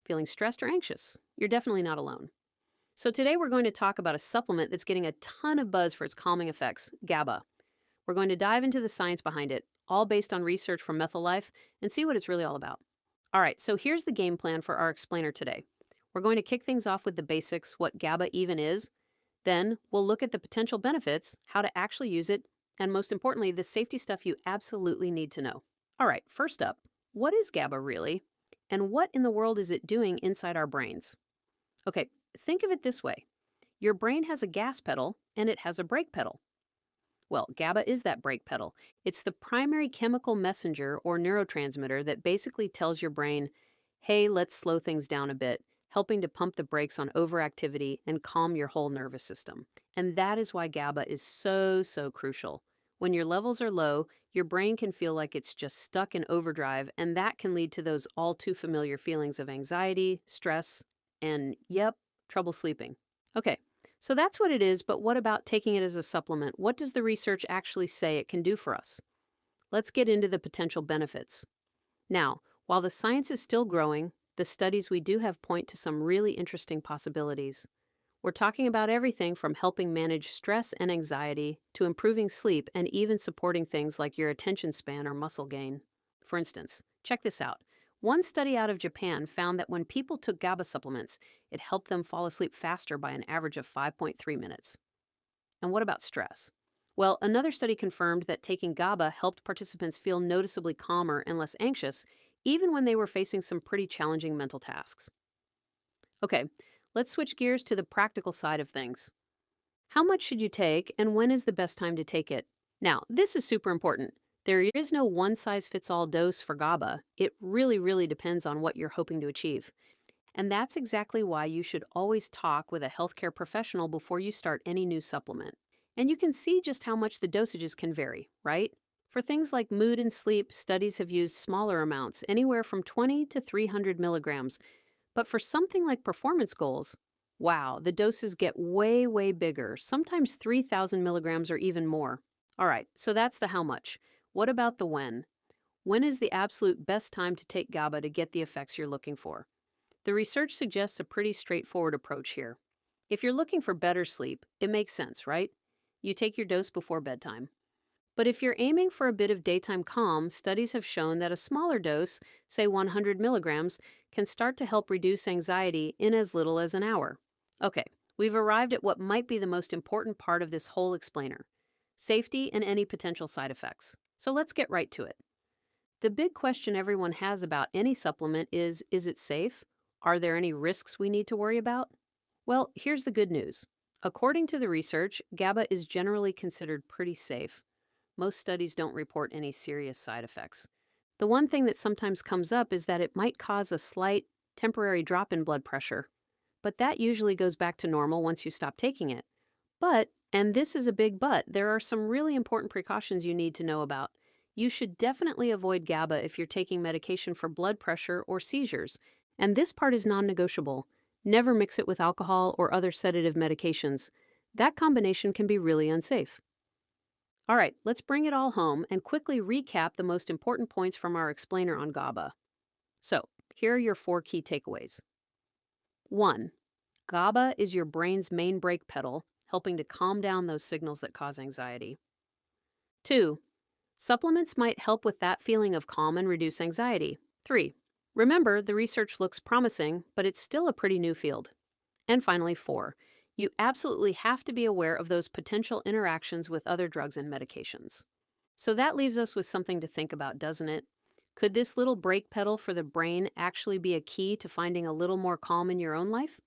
feeling stressed or anxious, you're definitely not alone. So today we're going to talk about a supplement that's getting a ton of buzz for its calming effects, GABA. We're going to dive into the science behind it, all based on research from Methyl-Life, and see what it's really all about. All right, so here's the game plan for our explainer today. We're going to kick things off with the basics, what GABA even is. Then we'll look at the potential benefits, how to actually use it, and most importantly, the safety stuff you absolutely need to know. All right, first up, what is GABA really? And what in the world is it doing inside our brains? Okay, think of it this way. Your brain has a gas pedal and it has a brake pedal. Well, GABA is that brake pedal. It's the primary chemical messenger or neurotransmitter that basically tells your brain, hey, let's slow things down a bit, helping to pump the brakes on overactivity and calm your whole nervous system. And that is why GABA is so crucial. When your levels are low, your brain can feel like it's just stuck in overdrive, and that can lead to those all too familiar feelings of anxiety, stress, and, yep, trouble sleeping. Okay, so that's what it is, but what about taking it as a supplement? What does the research actually say it can do for us? Let's get into the potential benefits. Now, while the science is still growing, the studies we do have point to some really interesting possibilities. We're talking about everything from helping manage stress and anxiety to improving sleep and even supporting things like your attention span or muscle gain. For instance, check this out. One study out of Japan found that when people took GABA supplements, it helped them fall asleep faster by an average of 5.3 minutes. And what about stress? Well, another study confirmed that taking GABA helped participants feel noticeably calmer and less anxious, even when they were facing some pretty challenging mental tasks. Okay, let's switch gears to the practical side of things. How much should you take, and when is the best time to take it? Now, this is super important. There is no one-size-fits-all dose for GABA. It really depends on what you're hoping to achieve. And that's exactly why you should always talk with a healthcare professional before you start any new supplement. And you can see just how much the dosages can vary, right? For things like mood and sleep, studies have used smaller amounts, anywhere from 20 to 300 milligrams. But for something like performance goals, wow, the doses get way bigger, sometimes 3,000 milligrams or even more. All right, so that's the how much. What about the when? When is the absolute best time to take GABA to get the effects you're looking for? The research suggests a pretty straightforward approach here. If you're looking for better sleep, it makes sense, right? You take your dose before bedtime. But if you're aiming for a bit of daytime calm, studies have shown that a smaller dose, say 100 milligrams, can start to help reduce anxiety in as little as an hour. Okay, we've arrived at what might be the most important part of this whole explainer: safety and any potential side effects. So let's get right to it. The big question everyone has about any supplement is it safe? Are there any risks we need to worry about? Well, here's the good news. According to the research, GABA is generally considered pretty safe. Most studies don't report any serious side effects. The one thing that sometimes comes up is that it might cause a slight, temporary drop in blood pressure. But that usually goes back to normal once you stop taking it. But, and this is a big but, there are some really important precautions you need to know about. You should definitely avoid GABA if you're taking medication for blood pressure or seizures. And this part is non-negotiable. Never mix it with alcohol or other sedative medications. That combination can be really unsafe. All right, let's bring it all home and quickly recap the most important points from our explainer on GABA. So, here are your 4 key takeaways. 1. GABA is your brain's main brake pedal, helping to calm down those signals that cause anxiety. 2. Supplements might help with that feeling of calm and reduce anxiety. 3. Remember, the research looks promising, but it's still a pretty new field. And finally, 4. You absolutely have to be aware of those potential interactions with other drugs and medications. So that leaves us with something to think about, doesn't it? Could this little brake pedal for the brain actually be a key to finding a little more calm in your own life?